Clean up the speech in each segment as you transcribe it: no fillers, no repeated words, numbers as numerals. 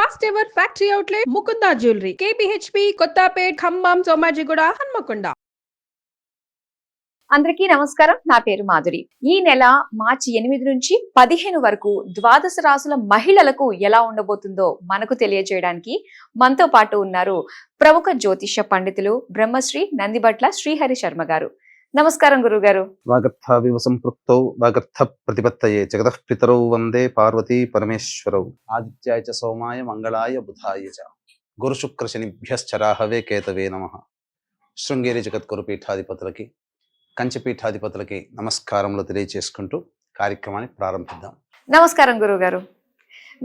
First ever factory outlet Mukunda jewellery KPHP Kothapet Khammam Somajiguda Hanamkonda. అందరికీ నమస్కారం. నా పేరు మాధురి. ఈ నెల మార్చి 8 నుంచి 15 వరకు ద్వాదశ రాశుల మహిళలకు ఎలా ఉండబోతుందో మనకు తెలియజేయడానికి మనతో పాటు ఉన్నారు ప్రముఖ జ్యోతిష్య పండితులు బ్రహ్మశ్రీ నందిబట్ల శ్రీహరి శర్మ గారు. నమస్కారం గురువు గారు. వాగర్థావివ సంపృక్తౌ వాగర్థ ప్రతిపత్తయే జగతః పితరౌ వందే పార్వతీ పరమేశ్వరౌ ఆదిత్యాయ చ సోమాయ మంగళాయ బుధాయ చ గురు శుక్ర శనిభ్యశ్చరాహవే కేతవే నమః. శృంగేరి జగద్గురు పీఠాధిపతులకి కంచపీఠాధిపతులకి నమస్కారములు తెలియజేసుకుంటూ కార్యక్రమాన్ని ప్రారంభిద్దాం. నమస్కారం గురువు గారు.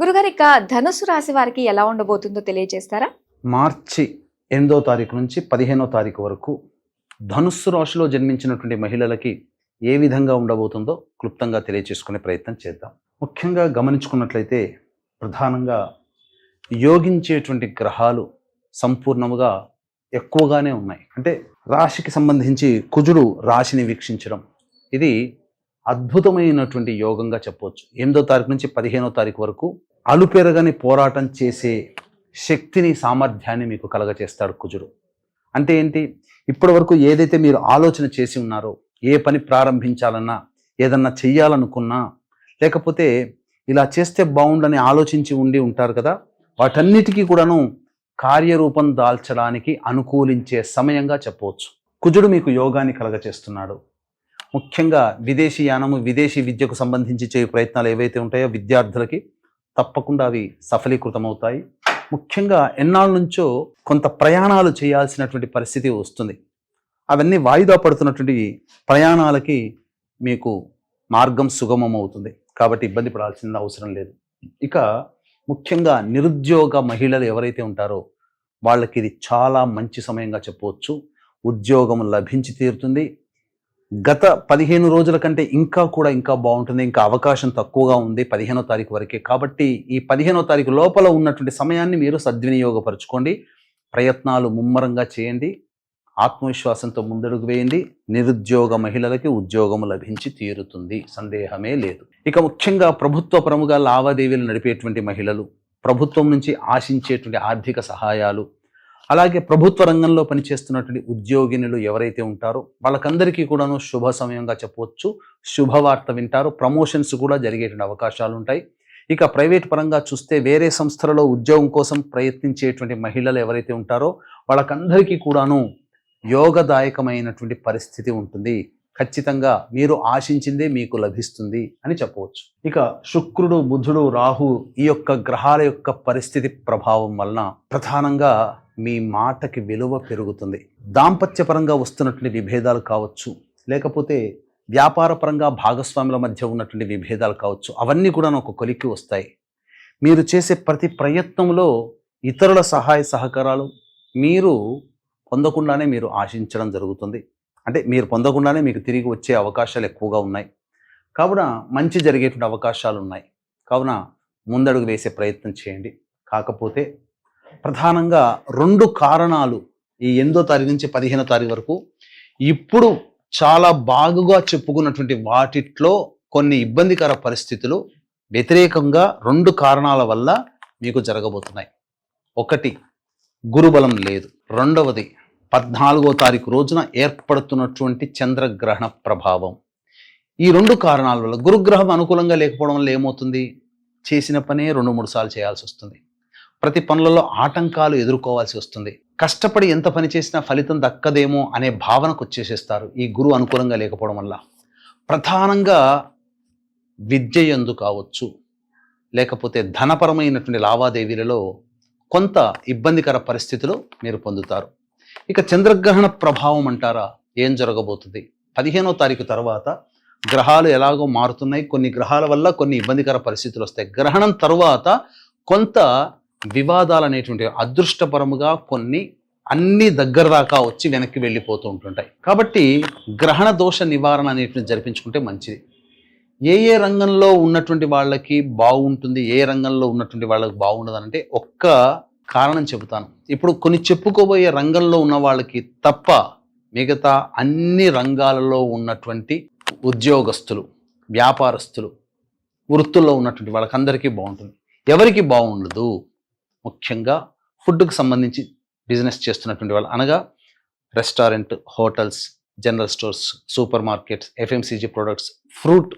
గురుగారు, ఇక ధనుసు రాశి వారికి ఎలా ఉండబోతుందో తెలియజేస్తారా? మార్చి 8వ తారీఖు నుంచి 15వ తారీఖు వరకు ధనుస్సు రాశిలో జన్మించినటువంటి మహిళలకి ఏ విధంగా ఉండబోతుందో క్లుప్తంగా తెలియచేసుకునే ప్రయత్నం చేద్దాం. ముఖ్యంగా గమనించుకున్నట్లయితే ప్రధానంగా యోగించేటువంటి గ్రహాలు సంపూర్ణముగా ఎక్కువగానే ఉన్నాయి. అంటే రాశికి సంబంధించి కుజుడు రాశిని వీక్షించడం ఇది అద్భుతమైనటువంటి యోగంగా చెప్పవచ్చు. 8వ తారీఖు నుంచి 15వ తారీఖు వరకు అలుపెరగని పోరాటం చేసే శక్తిని సామర్థ్యాన్ని మీకు కలగచేస్తాడు కుజుడు. అంటే ఏంటి? ఇప్పటి వరకు ఏదైతే మీరు ఆలోచన చేసి ఉన్నారో, ఏ పని ప్రారంభించాలన్నా, ఏదన్నా చెయ్యాలనుకున్నా, లేకపోతే ఇలా చేస్తే బాగుండని ఆలోచించి ఉండి ఉంటారు కదా, వాటన్నిటికీ కూడాను కార్యరూపం దాల్చడానికి అనుకూలించే సమయంగా చెప్పవచ్చు. కుజుడు మీకు యోగాన్ని కలగచేస్తున్నాడు. ముఖ్యంగా విదేశీ యానము, విదేశీ విద్యకు సంబంధించి చేయే ప్రయత్నాలు ఏవైతే ఉంటాయో విద్యార్థులకి తప్పకుండా అవి సఫలీకృతమవుతాయి. ముఖ్యంగా ఎన్నాళ్ళ నుంచో కొంత ప్రయాణాలు చేయాల్సినటువంటి పరిస్థితి వస్తుంది. అవన్నీ వాయిదా పడుతున్నటువంటి ప్రయాణాలకి మీకు మార్గం సుగమం అవుతుంది. కాబట్టి ఇబ్బంది పడాల్సిన అవసరం లేదు. ఇక ముఖ్యంగా నిరుద్యోగ మహిళలు ఎవరైతే ఉంటారో వాళ్ళకి ఇది చాలా మంచి సమయంగా చెప్పవచ్చు. ఉద్యోగం లభించి తీరుతుంది. గత 15 రోజుల కంటే ఇంకా బాగుంటుంది. ఇంకా అవకాశం తక్కువగా ఉంది 15వ తారీఖు వరకే. కాబట్టి ఈ 15వ తారీఖు లోపల ఉన్నటువంటి సమయాన్ని మీరు సద్వినియోగపరచుకోండి. ప్రయత్నాలు ముమ్మరంగా చేయండి. ఆత్మవిశ్వాసంతో ముందడుగు వేయండి. నిరుద్యోగ మహిళలకి ఉద్యోగం లభించి తీరుతుంది, సందేహమే లేదు. ఇక ముఖ్యంగా ప్రభుత్వ ప్రముఖ లావాదేవీలు నడిపేటువంటి మహిళలు, ప్రభుత్వం నుంచి ఆశించేటువంటి ఆర్థిక సహాయాలు, అలాగే ప్రభుత్వ రంగంలో పనిచేస్తున్నటువంటి ఉద్యోగినులు ఎవరైతే ఉంటారో వాళ్ళకందరికీ కూడాను శుభ సమయంగా చెప్పవచ్చు. శుభవార్త వింటారు. ప్రమోషన్స్ కూడా జరిగేటువంటి అవకాశాలు ఉంటాయి. ఇక ప్రైవేట్ పరంగా చూస్తే వేరే సంస్థలలో ఉద్యోగం కోసం ప్రయత్నించేటువంటి మహిళలు ఎవరైతే ఉంటారో వాళ్ళకందరికీ కూడాను యోగదాయకమైనటువంటి పరిస్థితి ఉంటుంది. ఖచ్చితంగా మీరు ఆశించిందే మీకు లభిస్తుంది అని చెప్పవచ్చు. ఇక శుక్రుడు, బుధుడు, రాహు ఈ యొక్క గ్రహాల యొక్క పరిస్థితి ప్రభావం వలన ప్రధానంగా మీ మాటకి విలువ పెరుగుతుంది. దాంపత్యపరంగా వస్తున్నటువంటి విభేదాలు కావచ్చు, లేకపోతే వ్యాపారపరంగా భాగస్వాముల మధ్య ఉన్నటువంటి విభేదాలు కావచ్చు, అవన్నీ కూడా ఒక కొలిక్కి వస్తాయి. మీరు చేసే ప్రతి ప్రయత్నంలో ఇతరుల సహాయ సహకారాలు మీరు పొందకుండానే మీరు ఆశించడం జరుగుతుంది. అంటే మీరు పొందకుండానే మీకు తిరిగి వచ్చే అవకాశాలు ఎక్కువగా ఉన్నాయి. కావున మంచి జరిగేటువంటి అవకాశాలు ఉన్నాయి. కావున ముందడుగు వేసే ప్రయత్నం చేయండి. కాకపోతే ప్రధానంగా 2 కారణాలు ఈ 8వ తారీఖు నుంచి 15వ తారీఖు వరకు ఇప్పుడు చాలా బాగుగా చెప్పుకున్నటువంటి వాటిట్లో కొన్ని ఇబ్బందికర పరిస్థితులు వ్యతిరేకంగా 2 కారణాల వల్ల మీకు జరగబోతున్నాయి. ఒకటి, గురుబలం లేదు. రెండవది, 14వ తారీఖు రోజున ఏర్పడుతున్నటువంటి చంద్రగ్రహణ ప్రభావం. ఈ 2 కారణాల వల్ల గురుగ్రహం అనుకూలంగా లేకపోవడం వల్ల ఏమవుతుంది? చేసిన పనే 2-3 సార్లు చేయాల్సి వస్తుంది. ప్రతి పనులలో ఆటంకాలు ఎదుర్కోవాల్సి వస్తుంది. కష్టపడి ఎంత పని చేసినా ఫలితం దక్కదేమో అనే భావనకు వచ్చేసేస్తారు ఈ గురువు అనుకూలంగా లేకపోవడం వల్ల. ప్రధానంగా విద్య యందు కావచ్చు, లేకపోతే ధనపరమైనటువంటి లావాదేవీలలో కొంత ఇబ్బందికర పరిస్థితులు మీరు పొందుతారు. ఇక చంద్రగ్రహణ ప్రభావం అంటారా? ఏం జరగబోతుంది? 15వ తారీఖు తర్వాత గ్రహాలు ఎలాగో మారుతున్నాయి. కొన్ని గ్రహాల వల్ల కొన్ని ఇబ్బందికర పరిస్థితులు వస్తాయి. గ్రహణం తర్వాత కొంత వివాదాలు అనేటువంటి అదృష్టపరముగా కొన్ని అన్ని దగ్గర దాకా వచ్చి వెనక్కి వెళ్ళిపోతూ ఉంటుంటాయి. కాబట్టి గ్రహణ దోష నివారణ అనేటువంటి జరిపించుకుంటే మంచిది. ఏ రంగంలో ఉన్నటువంటి వాళ్ళకి బాగుంటుంది, ఏ రంగంలో ఉన్నటువంటి వాళ్ళకి బాగుండదు అంటే ఒక్క కారణం చెబుతాను. ఇప్పుడు కొన్ని చెప్పుకోబోయే రంగంలో ఉన్న వాళ్ళకి తప్ప మిగతా అన్ని రంగాలలో ఉన్నటువంటి ఉద్యోగస్తులు, వ్యాపారస్తులు, వృత్తుల్లో ఉన్నటువంటి వాళ్ళకందరికీ బాగుంటుంది. ఎవరికి బాగుండదు? ముఖ్యంగా ఫుడ్కు సంబంధించి బిజినెస్ చేస్తున్నటువంటి వాళ్ళు, అనగా restaurant, hotels, general stores, super markets, FMCG products, fruit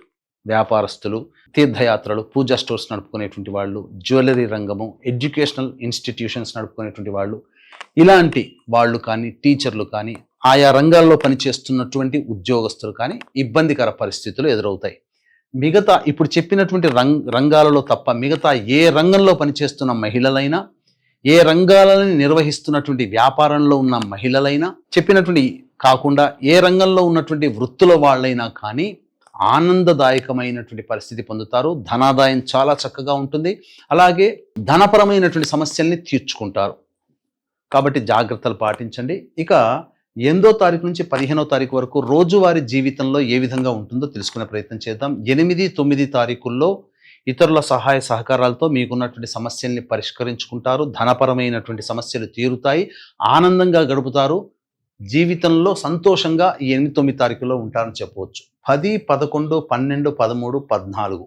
వ్యాపారస్తులు, తీర్థయాత్రలు, పూజా స్టోర్స్ నడుపుకునేటువంటి వాళ్ళు, జ్యువెలరీ రంగము, ఎడ్యుకేషనల్ ఇన్స్టిట్యూషన్స్ నడుపుకునేటువంటి వాళ్ళు, ఇలాంటి వాళ్ళు కానీ, టీచర్లు కానీ, ఆయా రంగాల్లో పనిచేస్తున్నటువంటి ఉద్యోగస్తులు కానీ ఇబ్బందికర పరిస్థితులు ఎదురవుతాయి. మిగతా ఇప్పుడు చెప్పినటువంటి రంగాలలో తప్ప మిగతా ఏ రంగంలో పనిచేస్తున్న మహిళలైనా, ఏ రంగాలను నిర్వహిస్తున్నటువంటి వ్యాపారంలో ఉన్న మహిళలైనా, చెప్పినటువంటి కాకుండా ఏ రంగంలో ఉన్నటువంటి వృత్తుల వాళ్ళైనా కానీ ఆనందదాయకమైనటువంటి పరిస్థితి పొందుతారు. ధనాదాయం చాలా చక్కగా ఉంటుంది. అలాగే ధనపరమైనటువంటి సమస్యల్ని తీర్చుకుంటారు. కాబట్టి జాగ్రత్తలు పాటించండి. ఇక 8వ తారీఖు నుంచి 15వ తారీఖు వరకు రోజువారీ జీవితంలో ఏ విధంగా ఉంటుందో తెలుసుకునే ప్రయత్నం చేద్దాం. 8, 9 తారీఖుల్లో ఇతరుల సహాయ సహకారాలతో మీకున్నటువంటి సమస్యల్ని పరిష్కరించుకుంటారు. ధనపరమైనటువంటి సమస్యలు తీరుతాయి. ఆనందంగా గడుపుతారు. జీవితంలో సంతోషంగా ఈ 8, 9 తారీఖుల్లో ఉంటారని చెప్పవచ్చు. 10, 11, 12, 13, 14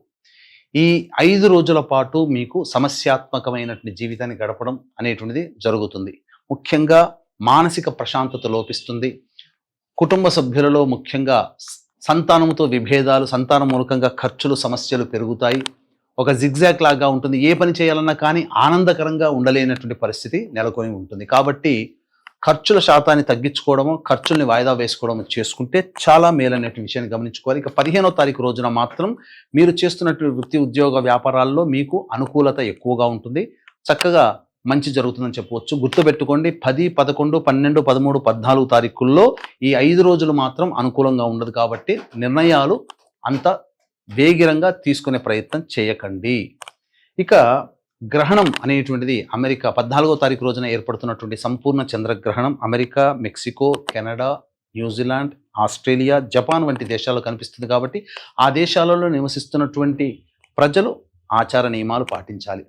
ఈ 5 రోజుల పాటు మీకు సమస్యాత్మకమైనటువంటి జీవితాన్ని గడపడం అనేటువంటిది జరుగుతుంది. ముఖ్యంగా మానసిక ప్రశాంతత లోపిస్తుంది. కుటుంబ సభ్యులలో ముఖ్యంగా సంతానంతో విభేదాలు, సంతానం మూలకంగా ఖర్చులు, సమస్యలు పెరుగుతాయి. ఒక జిగ్జాగ్ లాగా ఉంటుంది. ఏ పని చేయాలన్నా కానీ ఆనందకరంగా ఉండలేనటువంటి పరిస్థితి నెలకొని ఉంటుంది. కాబట్టి ఖర్చుల శాతాన్ని తగ్గించుకోవడము, ఖర్చుల్ని వాయిదా వేసుకోవడం చేసుకుంటే చాలా మేలనేటువంటి విషయాన్ని గమనించుకోవాలి. ఇక 15వ తారీఖు రోజున మాత్రం మీరు చేస్తున్నటువంటి వృత్తి, ఉద్యోగ, వ్యాపారాల్లో మీకు అనుకూలత ఎక్కువగా ఉంటుంది. చక్కగా మంచి జరుగుతుందని చెప్పవచ్చు. గుర్తుపెట్టుకోండి, 10, 11, 12, 13, 14 తారీఖుల్లో ఈ 5 రోజులు మాత్రం అనుకూలంగా ఉండదు. కాబట్టి నిర్ణయాలు అంత వేగిరంగా తీసుకునే ప్రయత్నం చేయకండి. ఇక గ్రహణం అనేటువంటిది అమెరికా 14వ తారీఖు రోజున ఏర్పడుతున్నటువంటి సంపూర్ణ చంద్రగ్రహణం America, Mexico, Canada, New Zealand, Australia, Japan వంటి దేశాల్లో కనిపిస్తుంది. కాబట్టి ఆ దేశాలలో నివసిస్తున్నటువంటి ప్రజలు ఆచార నియమాలు పాటించాలి.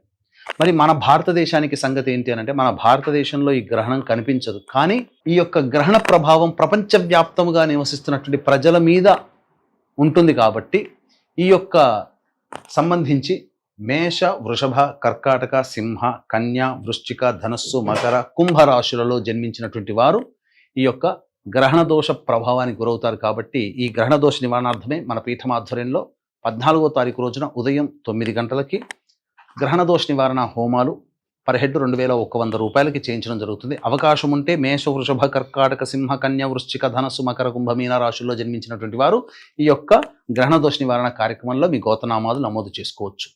మరి మన భారతదేశానికి సంగతి ఏంటి అని అంటే, మన భారతదేశంలో ఈ గ్రహణం కనిపించదు. కానీ ఈ యొక్క గ్రహణ ప్రభావం ప్రపంచవ్యాప్తంగా నివసిస్తున్నటువంటి ప్రజల మీద ఉంటుంది. కాబట్టి ఈ యొక్క సంబంధించి మేష, వృషభ, కర్కాటక, సింహ, కన్య, వృశ్చిక, ధనస్సు, మకర, కుంభ రాశులలో జన్మించినటువంటి వారు ఈ యొక్క గ్రహణ దోష ప్రభావానికి గురవుతారు. కాబట్టి ఈ గ్రహణ దోష నివారణార్థమే మన పీఠం ఆధ్వర్యంలో 14వ తారీఖు రోజున ఉదయం 9 గంటలకి గ్రహణ దోష నివారణ హోమాలు పర్ హెడ్ 2100 రూపాయలకి చేయించడం జరుగుతుంది. అవకాశం ఉంటే మేష, వృషభ, కర్కాటక, సింహ, కన్య, వృశ్చిక, ధనస్సు, మకర, కుంభ, మీన రాశుల్లో జన్మించినటువంటి వారు ఈ యొక్క గ్రహణ దోష నివారణ కార్యక్రమంలో మీ గోతనామాలు నమోదు చేసుకోవచ్చు.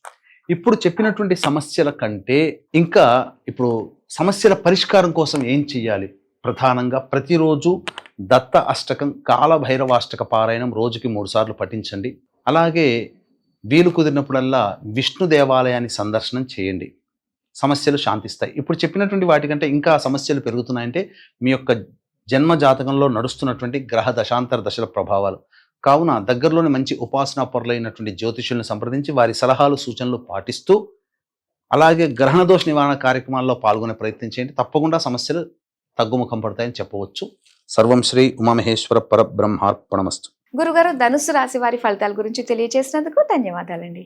ఇప్పుడు చెప్పినటువంటి సమస్యల కంటే ఇంకా ఇప్పుడు సమస్యల పరిష్కారం కోసం ఏం చేయాలి? ప్రధానంగా ప్రతిరోజు దత్త అష్టకం, కాలభైరవాష్టక పారాయణం రోజుకి 3 సార్లు పఠించండి. అలాగే వీలు కుదిరినప్పుడల్లా విష్ణు దేవాలయాన్ని సందర్శనం చేయండి. సమస్యలు శాంతిస్తాయి. ఇప్పుడు చెప్పినటువంటి వాటికంటే ఇంకా సమస్యలు పెరుగుతున్నాయంటే మీ యొక్క జన్మ జాతకంలో నడుస్తున్నటువంటి గ్రహ దశాంతర దశల ప్రభావాలు. కావున దగ్గరలోని మంచి ఉపాసనా పరులైనటువంటి జ్యోతిషులను సంప్రదించి వారి సలహాలు, సూచనలు పాటిస్తూ అలాగే గ్రహణ దోష నివారణ కార్యక్రమాల్లో పాల్గొనే ప్రయత్నం చేయండి. తప్పకుండా సమస్యలు తగ్గుముఖం పడతాయని చెప్పవచ్చు. సర్వం శ్రీ ఉమామహేశ్వర పరబ్రహ్మార్పణమస్తు. గురుగారు, ధనుస్సు రాశి వారి ఫలితాల గురించి తెలియజేసినందుకు ధన్యవాదాలండి.